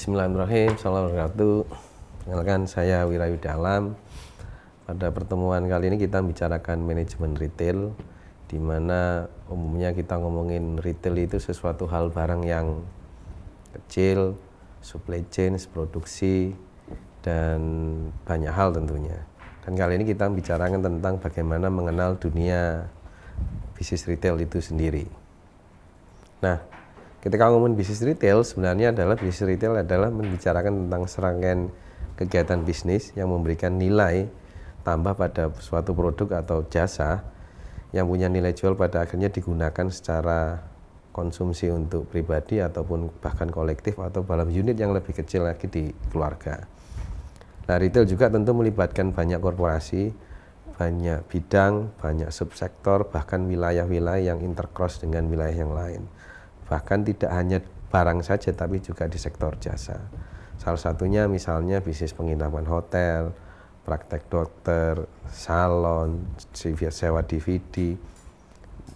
Bismillahirrahmanirrahim. Assalamualaikum warahmatullahi wabarakatuh. Perkenalkan, saya Wirayudi Alam. Pada pertemuan kali ini kita bicarakan manajemen retail, di mana umumnya kita ngomongin retail itu sesuatu hal barang yang kecil, supply chain, produksi, dan banyak hal tentunya. Dan kali ini kita bicarakan tentang bagaimana mengenal dunia bisnis retail itu sendiri. Nah, ketika ngomongin bisnis retail, sebenarnya bisnis retail adalah membicarakan tentang serangkaian kegiatan bisnis yang memberikan nilai tambah pada suatu produk atau jasa yang punya nilai jual pada akhirnya digunakan secara konsumsi untuk pribadi ataupun bahkan kolektif atau dalam unit yang lebih kecil lagi di keluarga. Nah, retail juga tentu melibatkan banyak korporasi, banyak bidang, banyak subsektor, bahkan wilayah-wilayah yang intercross dengan wilayah yang lain. Bahkan tidak hanya barang saja tapi juga di sektor jasa. Salah satunya misalnya bisnis penginapan hotel, praktek dokter, salon, sewa DVD,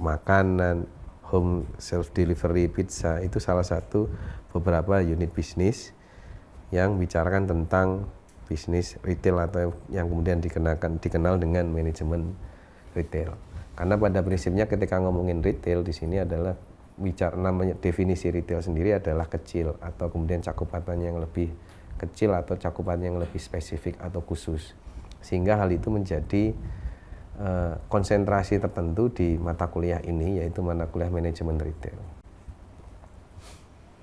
makanan, home self delivery pizza, itu salah satu beberapa unit bisnis yang bicarakan tentang bisnis retail atau yang kemudian dikenal dengan manajemen retail. Karena pada prinsipnya ketika ngomongin retail di sini adalah namanya definisi retail sendiri adalah kecil atau kemudian cakupannya yang lebih kecil atau cakupannya yang lebih spesifik atau khusus, sehingga hal itu menjadi konsentrasi tertentu di mata kuliah ini, yaitu mata kuliah manajemen retail.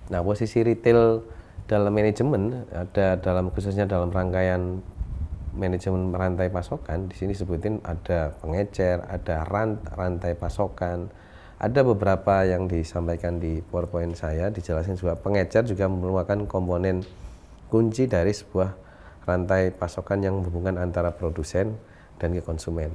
Nah, posisi retail dalam manajemen ada khususnya dalam rangkaian manajemen rantai pasokan. Di sini sebutin ada pengecer, ada rantai pasokan. Ada beberapa yang disampaikan di PowerPoint saya, dijelasin juga pengecer juga merupakan komponen kunci dari sebuah rantai pasokan yang menghubungkan antara produsen dan ke konsumen.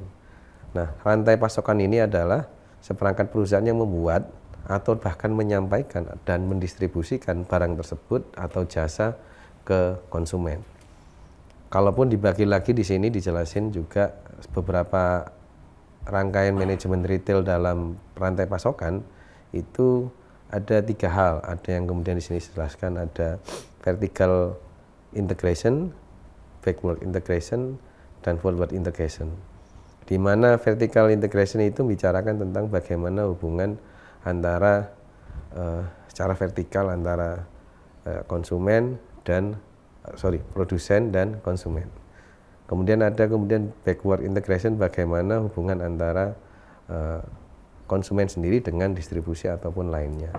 Nah, rantai pasokan ini adalah seperangkat perusahaan yang membuat atau bahkan menyampaikan dan mendistribusikan barang tersebut atau jasa ke konsumen. Kalaupun dibagi lagi di sini dijelasin juga beberapa rangkaian manajemen retail dalam rantai pasokan itu ada 3 hal. Ada yang kemudian di sini dijelaskan, ada vertical integration, backward integration, dan forward integration. Di mana vertical integration itu bicarakan tentang bagaimana hubungan antara secara vertikal antara produsen dan konsumen. Kemudian ada backward integration, bagaimana hubungan antara konsumen sendiri dengan distribusi ataupun lainnya.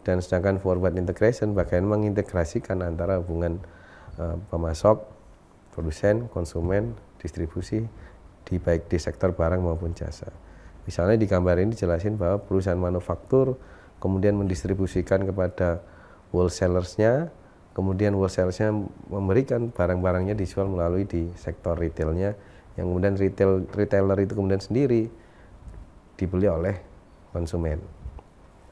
Dan sedangkan forward integration, bagaimana mengintegrasikan antara hubungan pemasok, produsen, konsumen, distribusi baik di sektor barang maupun jasa. Misalnya di gambar ini dijelasin bahwa perusahaan manufaktur kemudian mendistribusikan kepada wholesalers-nya, kemudian wholesalers-nya memberikan barang-barangnya dijual melalui di sektor retailnya, yang kemudian retailer itu kemudian sendiri dibeli oleh konsumen.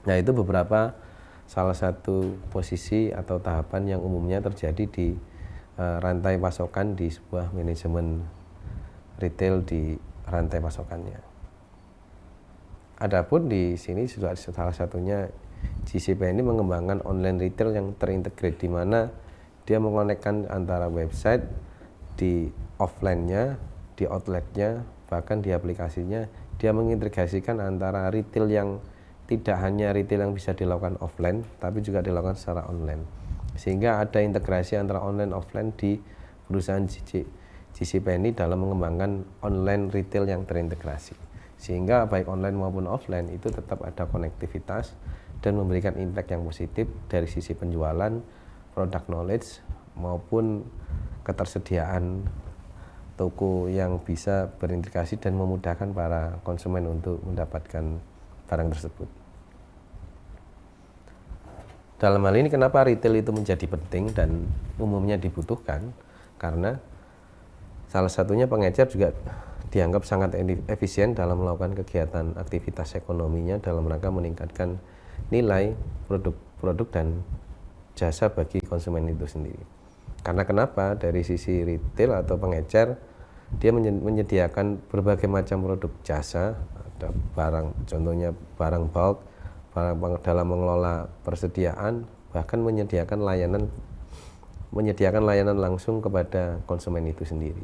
Nah, itu beberapa salah satu posisi atau tahapan yang umumnya terjadi di rantai pasokan di sebuah manajemen retail di rantai pasokannya. Adapun di sini sudah salah satunya GCP ini mengembangkan online retail yang terintegrate, di mana dia mengonekkan antara website di offline-nya, di outlet-nya, bahkan di aplikasinya. Dia mengintegrasikan antara retail yang tidak hanya retail yang bisa dilakukan offline, tapi juga dilakukan secara online. Sehingga ada integrasi antara online offline di perusahaan GCP ini dalam mengembangkan online retail yang terintegrasi. Sehingga baik online maupun offline itu tetap ada konektivitas dan memberikan impact yang positif dari sisi penjualan, product knowledge, maupun ketersediaan toko yang bisa berintegrasi dan memudahkan para konsumen untuk mendapatkan barang tersebut. Dalam hal ini kenapa retail itu menjadi penting dan umumnya dibutuhkan? Karena salah satunya pengecer juga dianggap sangat efisien dalam melakukan kegiatan aktivitas ekonominya dalam rangka meningkatkan nilai produk dan jasa bagi konsumen itu sendiri. Karena kenapa? Dari sisi retail atau pengecer, dia menyediakan berbagai macam produk jasa, ada barang, contohnya barang bulk, barang dalam mengelola persediaan, bahkan menyediakan layanan menyediakan layanan langsung kepada konsumen itu sendiri.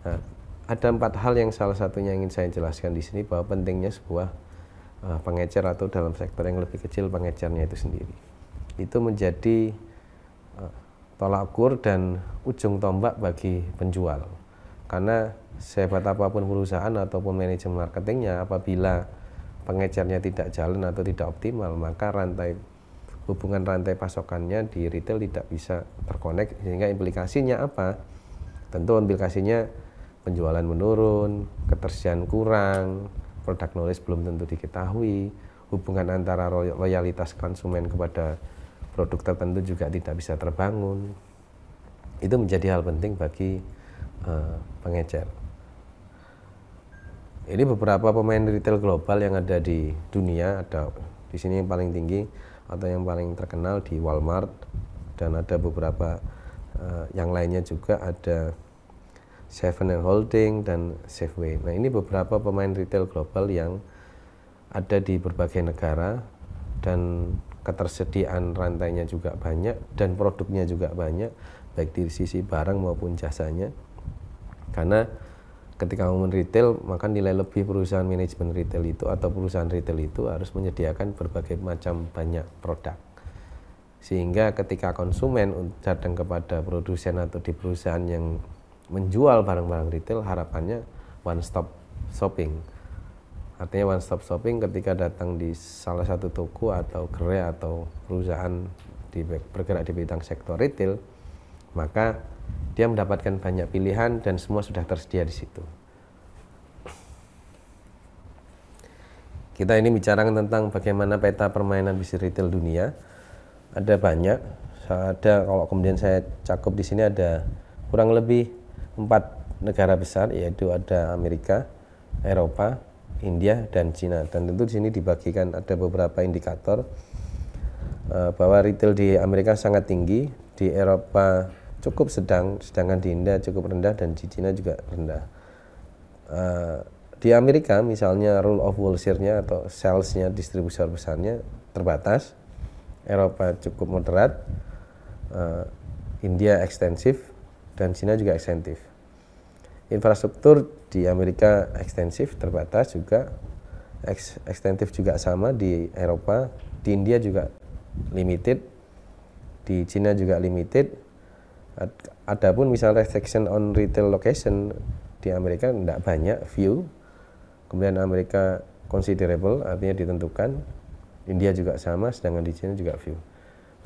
Nah, ada 4 hal yang salah satunya ingin saya jelaskan di sini, bahwa pentingnya sebuah pengecer, atau dalam sektor yang lebih kecil pengecernya itu sendiri. Itu menjadi tolak ukur dan ujung tombak bagi penjual. Karena sehebat apapun perusahaan ataupun manajemen marketingnya, apabila pengecernya tidak jalan atau tidak optimal, maka hubungan rantai pasokannya di retail tidak bisa terkonek, sehingga implikasinya apa? Tentu implikasinya penjualan menurun, ketersediaan kurang, produk knowledge belum tentu diketahui, hubungan antara loyalitas konsumen kepada produk tertentu juga tidak bisa terbangun. Itu menjadi hal penting bagi pengecer. Ini beberapa pemain retail global yang ada di dunia. Ada di sini yang paling tinggi atau yang paling terkenal di Walmart, dan ada beberapa yang lainnya juga, ada Seven & Holding dan Safeway. Nah, ini beberapa pemain retail global yang ada di berbagai negara, dan ketersediaan rantainya juga banyak dan produknya juga banyak, baik di sisi barang maupun jasanya. Karena ketika ngomongin retail, maka nilai lebih perusahaan manajemen retail itu atau perusahaan retail itu harus menyediakan berbagai macam banyak produk. Sehingga ketika konsumen datang kepada produsen atau di perusahaan yang menjual barang-barang retail, harapannya one stop shopping. Artinya one stop shopping ketika datang di salah satu toko atau gerai atau perusahaan bergerak di bidang sektor retail, maka dia mendapatkan banyak pilihan dan semua sudah tersedia di situ. Kita ini bicarakan tentang bagaimana peta permainan bisnis retail dunia. Ada banyak. Kalau kemudian saya cakup di sini ada kurang lebih 4 negara besar, yaitu ada Amerika, Eropa, India, dan Cina. Dan tentu di sini dibagikan ada beberapa indikator bahwa retail di Amerika sangat tinggi, di Eropa cukup sedangkan di India cukup rendah, dan di Cina juga rendah. Di Amerika misalnya rule of wholesale-nya atau sales-nya, distributor besarnya terbatas, Eropa cukup moderat, India ekstensif, dan Cina juga ekstensif. Infrastruktur di Amerika ekstensif, terbatas juga, ekstensif juga sama di Eropa, di India juga limited, di Cina juga limited. Adapun misalnya restriction on retail location di Amerika tidak banyak, few. Kemudian Amerika considerable, artinya ditentukan. India juga sama, sedangkan di Cina juga few.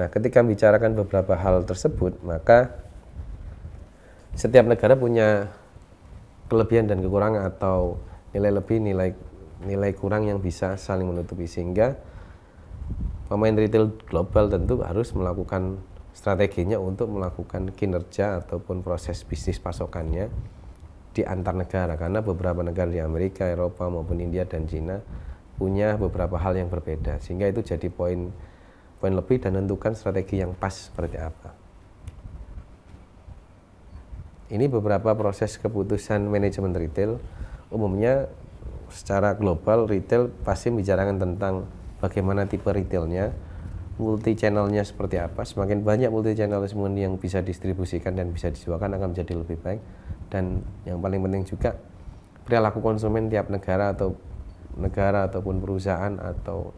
Nah, ketika membicarakan beberapa hal tersebut, maka setiap negara punya kelebihan dan kekurangan, atau nilai lebih, nilai kurang yang bisa saling menutupi, sehingga pemain retail global tentu harus melakukan strateginya untuk melakukan kinerja ataupun proses bisnis pasokannya di antar negara, karena beberapa negara di Amerika, Eropa maupun India dan Cina punya beberapa hal yang berbeda, sehingga itu jadi poin lebih dan menentukan strategi yang pas seperti apa. Ini beberapa proses keputusan manajemen retail. Umumnya secara global retail pasti membicarakan tentang bagaimana tipe retailnya, multi channelnya seperti apa. Semakin banyak multi channel yang bisa distribusikan dan bisa dijualkan akan menjadi lebih baik. Dan yang paling penting juga perilaku konsumen tiap negara ataupun perusahaan atau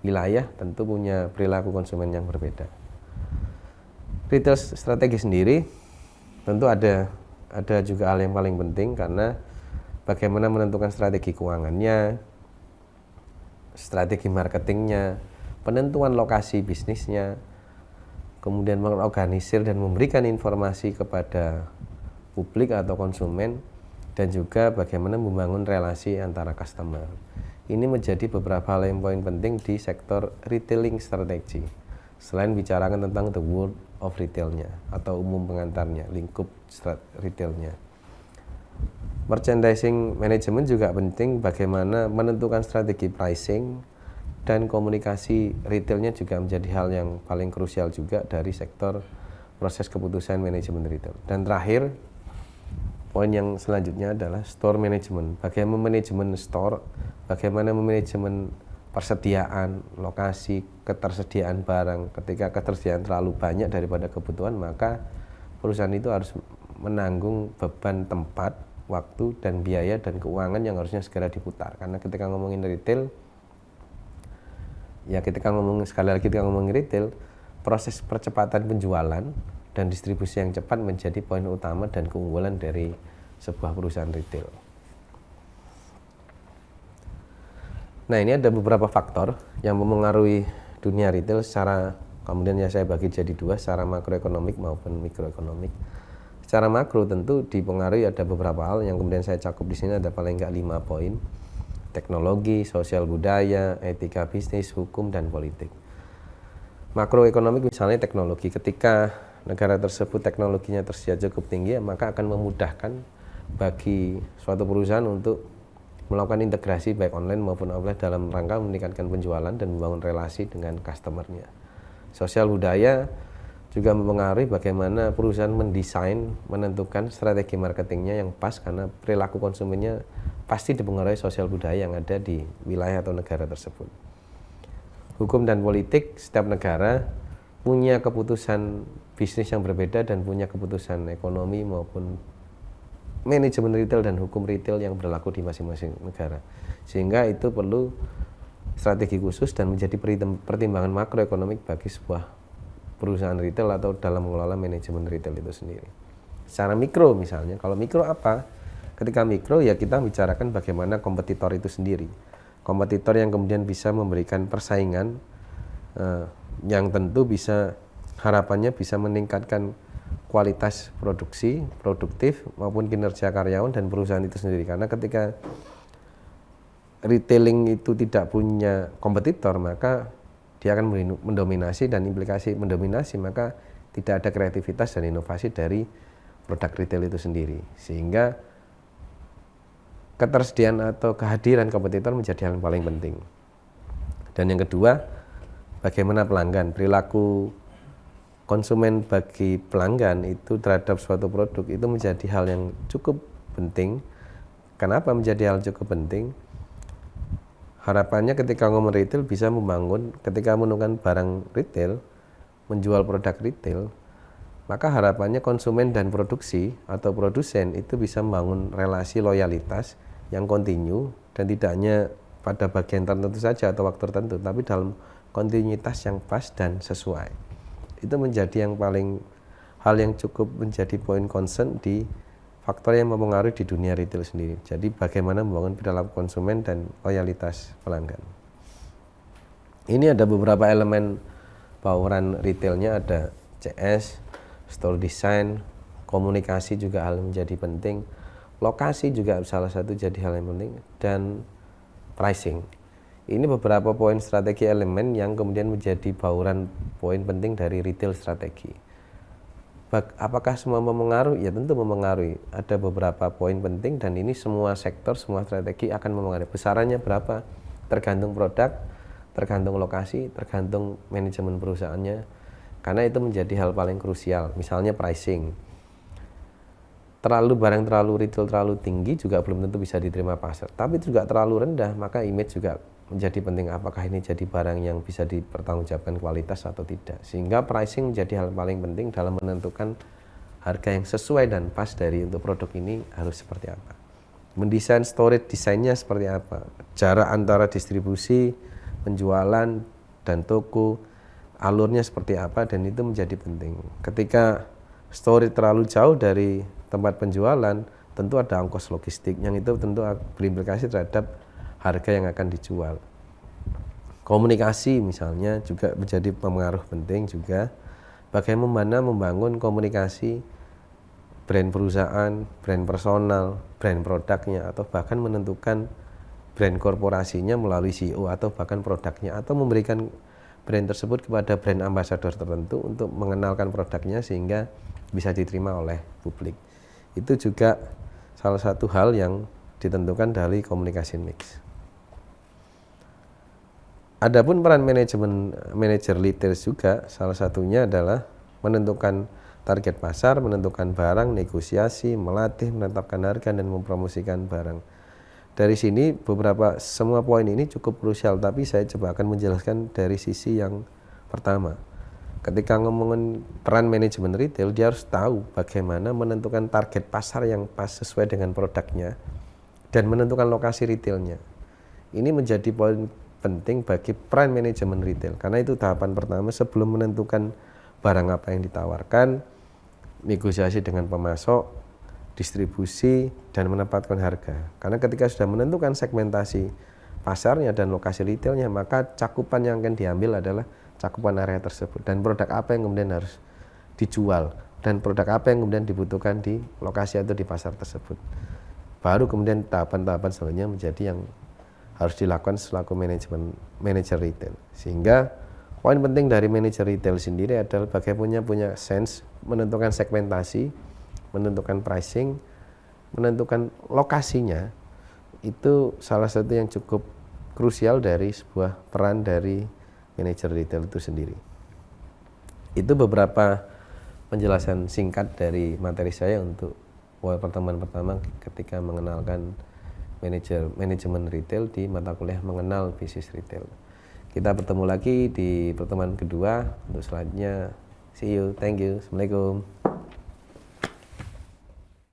wilayah tentu punya perilaku konsumen yang berbeda. Retail strategi sendiri tentu ada juga hal yang paling penting, karena bagaimana menentukan strategi keuangannya, strategi marketingnya, penentuan lokasi bisnisnya, kemudian mengorganisir dan memberikan informasi kepada publik atau konsumen, dan juga bagaimana membangun relasi antara customer. Ini menjadi beberapa hal yang paling penting di sektor retailing strategi. Selain bicarakan tentang the world of retailnya atau umum pengantarnya, lingkup retailnya. Merchandising management juga penting, bagaimana menentukan strategi pricing, dan komunikasi retailnya juga menjadi hal yang paling krusial juga dari sektor proses keputusan manajemen retail. Dan terakhir, poin yang selanjutnya adalah store management. Bagaimana manajemen store, bagaimana manajemen persediaan lokasi, ketersediaan barang. Ketika ketersediaan terlalu banyak daripada kebutuhan, maka perusahaan itu harus menanggung beban tempat, waktu, dan biaya dan keuangan yang harusnya segera diputar. Karena ketika ngomongin retail, ya sekali lagi ketika ngomongin retail, proses percepatan penjualan dan distribusi yang cepat menjadi poin utama dan keunggulan dari sebuah perusahaan retail. Nah, ini ada beberapa faktor yang mempengaruhi dunia retail secara, kemudian ya saya bagi jadi dua, secara makroekonomik maupun mikroekonomik. Secara makro tentu dipengaruhi ada beberapa hal yang kemudian saya cakup di sini, ada paling nggak 5 poin. Teknologi, sosial budaya, etika bisnis, hukum, dan politik. Makroekonomik misalnya teknologi, ketika negara tersebut teknologinya tersedia cukup tinggi, maka akan memudahkan bagi suatu perusahaan untuk melakukan integrasi baik online maupun offline dalam rangka meningkatkan penjualan dan membangun relasi dengan customer-nya. Sosial budaya juga mempengaruhi bagaimana perusahaan mendesain, menentukan strategi marketingnya yang pas, karena perilaku konsumennya pasti dipengaruhi sosial budaya yang ada di wilayah atau negara tersebut. Hukum dan politik, setiap negara punya keputusan bisnis yang berbeda dan punya keputusan ekonomi maupun manajemen retail dan hukum retail yang berlaku di masing-masing negara, sehingga itu perlu strategi khusus dan menjadi pertimbangan makroekonomik bagi sebuah perusahaan retail atau dalam mengelola manajemen retail itu sendiri. Secara mikro misalnya, kalau mikro apa? Ketika mikro ya kita bicarakan bagaimana kompetitor itu sendiri, kompetitor yang kemudian bisa memberikan persaingan yang tentu bisa, harapannya bisa meningkatkan kualitas produksi, produktif maupun kinerja karyawan dan perusahaan itu sendiri. Karena ketika retailing itu tidak punya kompetitor, maka dia akan mendominasi, dan implikasi mendominasi maka tidak ada kreativitas dan inovasi dari produk retail itu sendiri. Sehingga ketersediaan atau kehadiran kompetitor menjadi hal yang paling penting. Dan yang kedua, bagaimana pelanggan, perilaku konsumen bagi pelanggan itu terhadap suatu produk itu menjadi hal yang cukup penting. Kenapa menjadi hal cukup penting? Harapannya ketika ngomong retail bisa membangun, ketika menemukan barang retail, menjual produk retail, maka harapannya konsumen dan produksi atau produsen itu bisa membangun relasi loyalitas yang kontinu, dan tidak hanya pada bagian tertentu saja atau waktu tertentu, tapi dalam kontinuitas yang pas dan sesuai. Itu menjadi hal yang cukup menjadi poin concern di faktor yang mempengaruhi di dunia retail sendiri. Jadi bagaimana membangun perilaku konsumen dan loyalitas pelanggan. Ini ada beberapa elemen bauran retailnya, ada CS, store design, komunikasi juga hal yang menjadi penting, lokasi juga salah satu jadi hal yang penting, dan pricing. Ini beberapa poin strategi elemen yang kemudian menjadi bauran poin penting dari retail strategi. Apakah semua mempengaruhi? Ya tentu mempengaruhi. Ada beberapa poin penting dan ini semua sektor, semua strategi akan mempengaruhi. Besarannya berapa? Tergantung produk, tergantung lokasi, tergantung manajemen perusahaannya. Karena itu menjadi hal paling krusial. Misalnya pricing. Barang terlalu retail terlalu tinggi juga belum tentu bisa diterima pasar. Tapi juga terlalu rendah, maka image juga menjadi penting. Apakah ini jadi barang yang bisa dipertanggungjawabkan kualitas atau tidak, sehingga pricing menjadi hal paling penting dalam menentukan harga yang sesuai dan pas dari untuk produk ini harus seperti apa. Mendesain storage desainnya seperti apa, jarak antara distribusi, penjualan, dan toko, alurnya seperti apa, dan itu menjadi penting. Ketika storage terlalu jauh dari tempat penjualan, tentu ada ongkos logistik yang itu tentu berimplikasi terhadap harga yang akan dijual. Komunikasi misalnya juga menjadi pengaruh penting juga. Bagaimana membangun komunikasi brand perusahaan, brand personal, brand produknya, atau bahkan menentukan brand korporasinya melalui CEO atau bahkan produknya, atau memberikan brand tersebut kepada brand ambassador tertentu untuk mengenalkan produknya sehingga bisa diterima oleh publik. Itu juga salah satu hal yang ditentukan dari komunikasi mix. Adapun peran manajer retail juga salah satunya adalah menentukan target pasar, menentukan barang, negosiasi, melatih, menetapkan harga, dan mempromosikan barang. dari sini semua poin ini cukup krusial, tapi saya coba akan menjelaskan dari sisi yang pertama. Ketika ngomongin peran manajemen retail, dia harus tahu bagaimana menentukan target pasar yang pas sesuai dengan produknya dan menentukan lokasi retailnya. Ini menjadi poin penting bagi peran manajemen retail, karena itu tahapan pertama sebelum menentukan barang apa yang ditawarkan, negosiasi dengan pemasok, distribusi, dan menempatkan harga. Karena ketika sudah menentukan segmentasi pasarnya dan lokasi retailnya, maka cakupan yang akan diambil adalah cakupan area tersebut dan produk apa yang kemudian harus dijual dan produk apa yang kemudian dibutuhkan di lokasi atau di pasar tersebut. Baru kemudian tahapan-tahapan selanjutnya menjadi yang harus dilakukan selaku manajer retail. Sehingga poin penting dari manajer retail sendiri adalah bagaimana punya sense menentukan segmentasi, menentukan pricing, menentukan lokasinya. Itu salah satu yang cukup krusial dari sebuah peran dari manajer retail itu sendiri. Itu beberapa penjelasan singkat dari materi saya untuk pertemuan pertama ketika mengenalkan manajemen retail di mata kuliah mengenal bisnis retail. Kita bertemu lagi di pertemuan kedua. Untuk selanjutnya, see you, thank you, assalamualaikum.